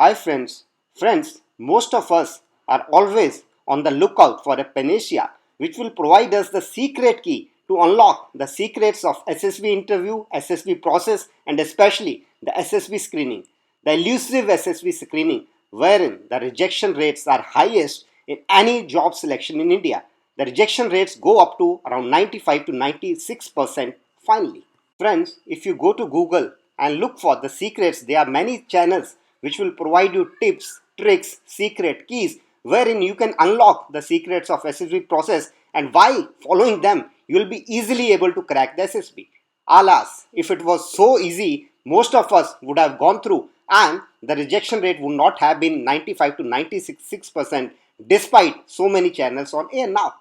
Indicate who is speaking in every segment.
Speaker 1: Hi friends. Friends, most of us are always on the lookout for a panacea which will provide us the secret key to unlock the secrets of SSB interview, SSB process, and especially the SSB screening. The elusive SSB screening wherein the rejection rates are highest in any job selection in India. The rejection rates go up to around 95 to 96% finally. Friends, if you go to Google and look for the secrets, there are many channels which will provide you tips, tricks, secret keys wherein you can unlock the secrets of SSB process, and while following them you will be easily able to crack the SSB. Alas, if it was so easy, most of us would have gone through and the rejection rate would not have been 95 to 96% despite so many channels on air now.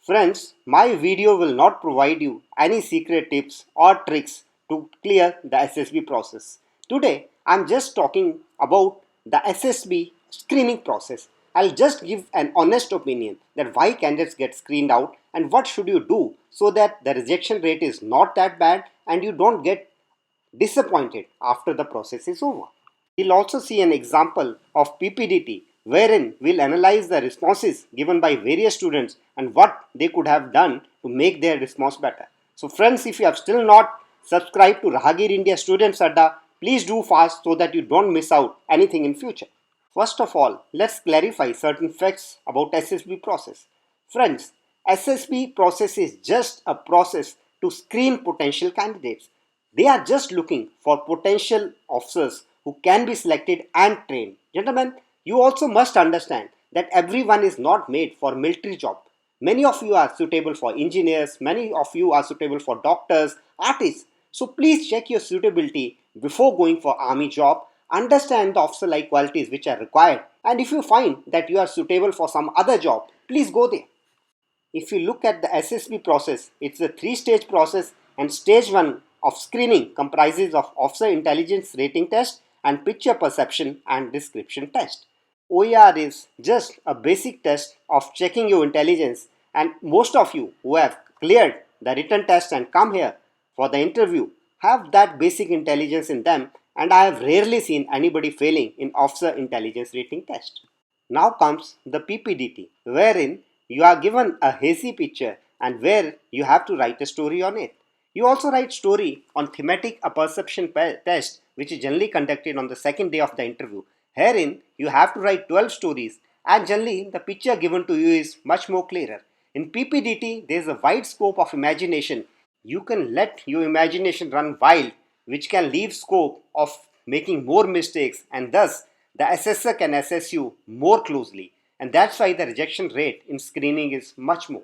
Speaker 1: Friends, my video will not provide you any secret tips or tricks to clear the SSB process. Today, I'm just talking about the SSB screening process. I'll just give an honest opinion that why candidates get screened out and what should you do so that the rejection rate is not that bad and you don't get disappointed after the process is over. We'll also see an example of PPDT wherein we'll analyze the responses given by various students and what they could have done to make their response better. So friends, if you have still not subscribed to Rahagir India Students Adda, please do fast so that you don't miss out anything in future. First of all, let's clarify certain facts about SSB process. Friends, SSB process is just a process to screen potential candidates. They are just looking for potential officers who can be selected and trained. Gentlemen, you also must understand that everyone is not made for military job. Many of you are suitable for engineers, many of you are suitable for doctors, artists. So please check your suitability before going for army job. Understand the officer like qualities which are required, and if you find that you are suitable for some other job, please go there. If you look at the SSB process, it's a three-stage process, and stage 1 of screening comprises of officer intelligence rating test and picture perception and description test. OER is just a basic test of checking your intelligence, and most of you who have cleared the written test and come here for the interview have that basic intelligence in them, and I have rarely seen anybody failing in officer intelligence rating test. Now comes the PPDT, wherein you are given a hazy picture and where you have to write a story on it. You also write story on thematic perception test, which is generally conducted on the second day of the interview. Herein, you have to write 12 stories, and generally the picture given to you is much more clearer. In PPDT, there is a wide scope of imagination. You can let your imagination run wild, which can leave scope of making more mistakes, and thus the assessor can assess you more closely, and that's why the rejection rate in screening is much more.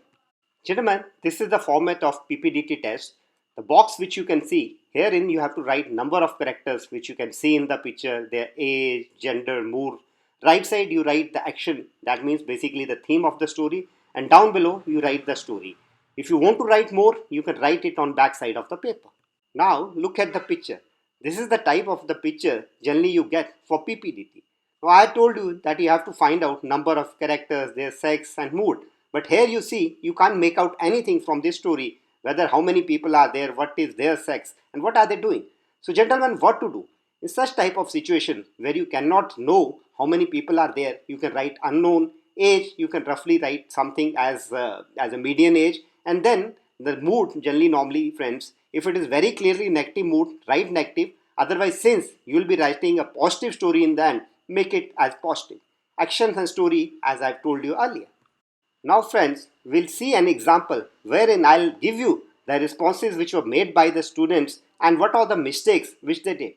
Speaker 1: Gentlemen, this is the format of PPDT test. The box which you can see, herein you have to write number of characters which you can see in the picture, their age, gender, mood. Right side you write the action, that means basically the theme of the story, and down below you write the story. If you want to write more, you can write it on back side of the paper. Now look at the picture. This is the type of the picture generally you get for PPDT. Now I told you that you have to find out number of characters, their sex and mood. But here you see you can't make out anything from this story, whether how many people are there, what is their sex and what are they doing. So gentlemen, what to do? In such type of situation where you cannot know how many people are there, you can write unknown. Age, you can roughly write something as a median age, and then the mood, generally normally friends, if it is very clearly negative mood, write negative. Otherwise, since you will be writing a positive story in the end, make it as positive. Actions and story as I've told you earlier. Now friends, we'll see an example wherein I'll give you the responses which were made by the students and what are the mistakes which they did.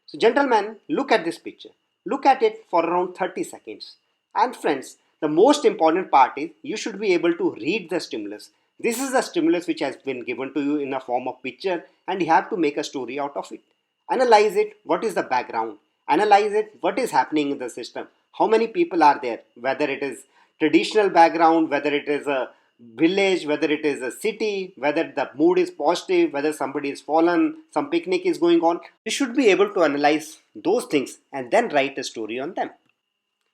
Speaker 1: So gentlemen, look at this picture. Look at it for around 30 seconds. And friends, the most important part is you should be able to read the stimulus. This is the stimulus which has been given to you in a form of picture, and you have to make a story out of it. Analyze it, what is the background? Analyze it, what is happening in the system? How many people are there? Whether it is traditional background, whether it is a village, whether it is a city, whether the mood is positive, whether somebody is fallen, some picnic is going on. You should be able to analyze those things and then write a story on them.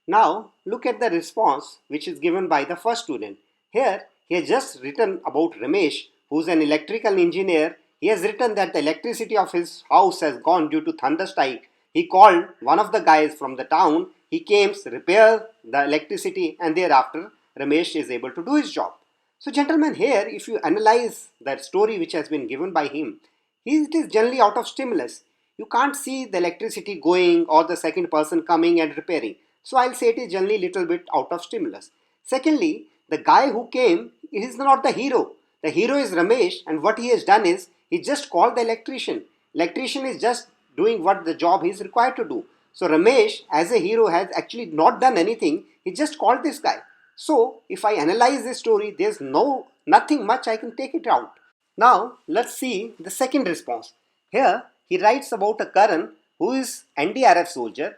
Speaker 1: Now look at the response which is given by the first student. Here he has just written about Ramesh, who is an electrical engineer. He has written that the electricity of his house has gone due to thunder strike. He called one of the guys from the town. He came, repair the electricity, and thereafter Ramesh is able to do his job. So gentlemen, here if you analyze that story which has been given by him, it is generally out of stimulus. You can't see the electricity going or the second person coming and repairing. So I'll say it is generally little bit out of stimulus. Secondly, the guy who came, he is not the hero. The hero is Ramesh, and what he has done is he just called the electrician. Electrician is just doing what the job he is required to do. So Ramesh as a hero has actually not done anything. He just called this guy. So if I analyze this story, there's nothing much I can take it out. Now let's see the second response. Here he writes about a Karan who is NDRF soldier,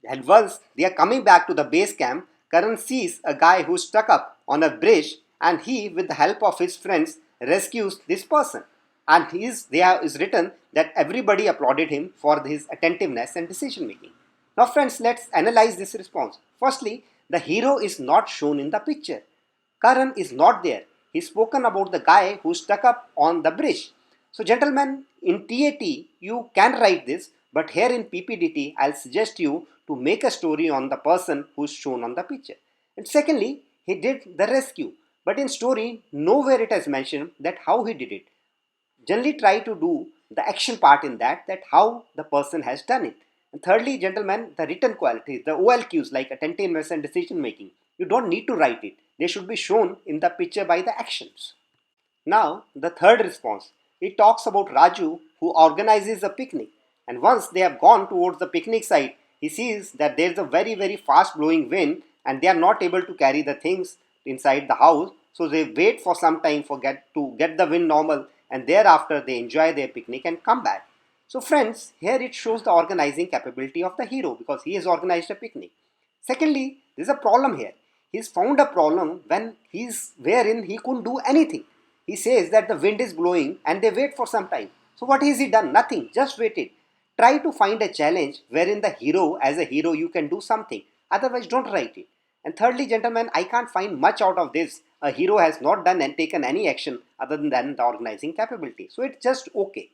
Speaker 1: and once they are coming back to the base camp, Karan sees a guy who is stuck up on a bridge, and he with the help of his friends rescues this person. And there is written that everybody applauded him for his attentiveness and decision making. Now friends, let's analyze this response. Firstly, the hero is not shown in the picture. Karan is not there. He's spoken about the guy who stuck up on the bridge. So gentlemen, in TAT you can write this, but here in PPDT I'll suggest you to make a story on the person who's shown on the picture. And secondly, he did the rescue, but in story nowhere it has mentioned that how he did it. Generally try to do the action part in that how the person has done it. And thirdly, gentlemen, the written qualities, the OLQs like attentiveness and decision making, you don't need to write it. They should be shown in the picture by the actions. Now, the third response. It talks about Raju who organizes a picnic. And once they have gone towards the picnic site, he sees that there is a very, very fast blowing wind and they are not able to carry the things inside the house. So they wait for some time to get the wind normal, and thereafter they enjoy their picnic and come back. So friends, here it shows the organizing capability of the hero because he has organized a picnic. Secondly, there is a problem here. He's found a problem wherein he couldn't do anything. He says that the wind is blowing and they wait for some time. So what has he done? Nothing, just waited. Try to find a challenge wherein the hero, as a hero, you can do something. Otherwise, don't write it. And thirdly, gentlemen, I can't find much out of this. A hero has not done and taken any action other than the organizing capability. So it's just okay.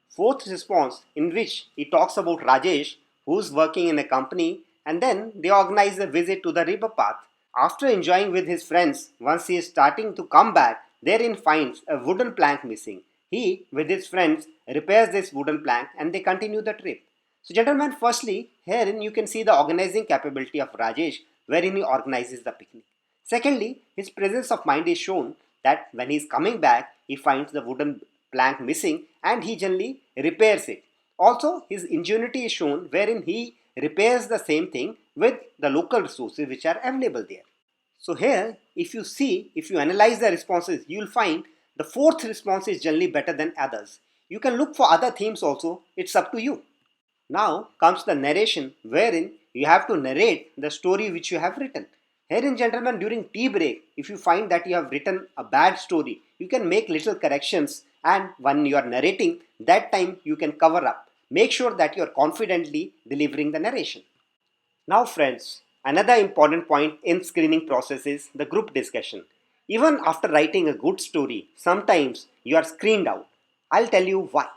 Speaker 1: Fourth response, in which he talks about Rajesh who's working in a company, and then they organize a visit to the river path. After enjoying with his friends, once he is starting to come back, therein finds a wooden plank missing. He, with his friends, repairs this wooden plank and they continue the trip. So gentlemen, firstly, herein you can see the organizing capability of Rajesh wherein he organizes the picnic. Secondly, his presence of mind is shown that when he is coming back, he finds the wooden plank missing and he generally repairs it. Also, his ingenuity is shown wherein he repairs the same thing with the local resources which are available there. So here, if you analyze the responses, you will find the fourth response is generally better than others. You can look for other themes also, it's up to you. Now comes the narration wherein you have to narrate the story which you have written. Herein gentlemen, during tea break, if you find that you have written a bad story, you can make little corrections, and when you are narrating, that time you can cover up. Make sure that you are confidently delivering the narration. Now friends, another important point in screening process is the group discussion. Even after writing a good story, sometimes you are screened out. I'll tell you why.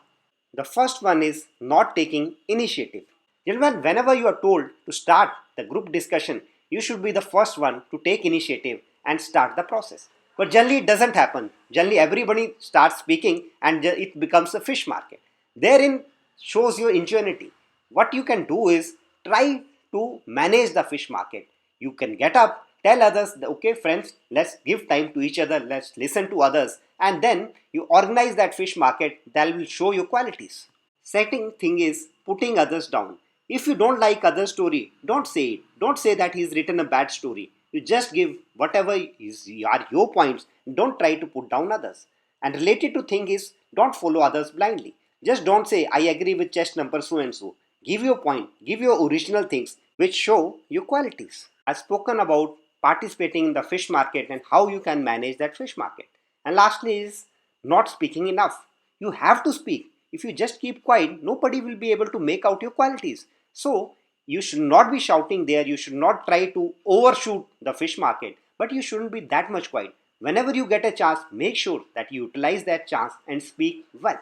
Speaker 1: The first one is not taking initiative. Gentlemen, whenever you are told to start the group discussion, you should be the first one to take initiative and start the process. But generally it doesn't happen. Generally everybody starts speaking and it becomes a fish market. Therein shows your ingenuity. What you can do is try to manage the fish market. You can get up, tell others, okay friends, let's give time to each other, let's listen to others, and then you organize that fish market that will show your qualities. Second thing is putting others down. If you don't like other story, don't say it. Don't say that he's written a bad story. You just give whatever are your points. Don't try to put down others. And related to thing is don't follow others blindly. Just don't say I agree with chest number so and so. Give your point. Give your original things which show your qualities. I've spoken about participating in the fish market and how you can manage that fish market. And lastly is not speaking enough. You have to speak. If you just keep quiet, nobody will be able to make out your qualities. So you should not be shouting there. You should not try to overshoot the fish market, but you shouldn't be that much quiet. Whenever you get a chance, make sure that you utilize that chance and speak well.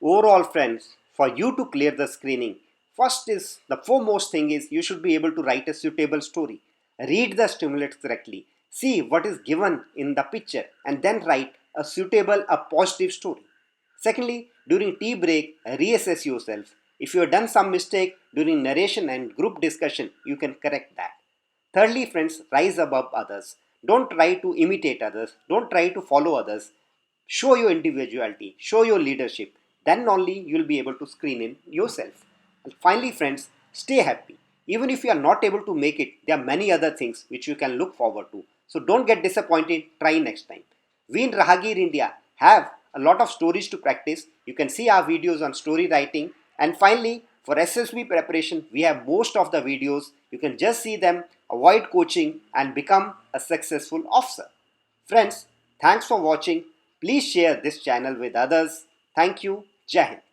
Speaker 1: Overall friends, for you to clear the screening, First is the foremost thing is you should be able to write a suitable story. Read the stimulus correctly. See what is given in the picture and then write a suitable, a positive story. Secondly, during tea break, reassess yourself. If you have done some mistake during narration and group discussion, you can correct that. Thirdly, friends, rise above others. Don't try to imitate others. Don't try to follow others. Show your individuality. Show your leadership. Then only you will be able to screen in yourself. And finally, friends, stay happy. Even if you are not able to make it, there are many other things which you can look forward to. So don't get disappointed. Try next time. We in Rahagir India have a lot of stories to practice. You can see our videos on story writing. And finally, for SSB preparation, we have most of the videos. You can just see them, avoid coaching, and become a successful officer. Friends, thanks for watching. Please share this channel with others. Thank you. Jai Hind.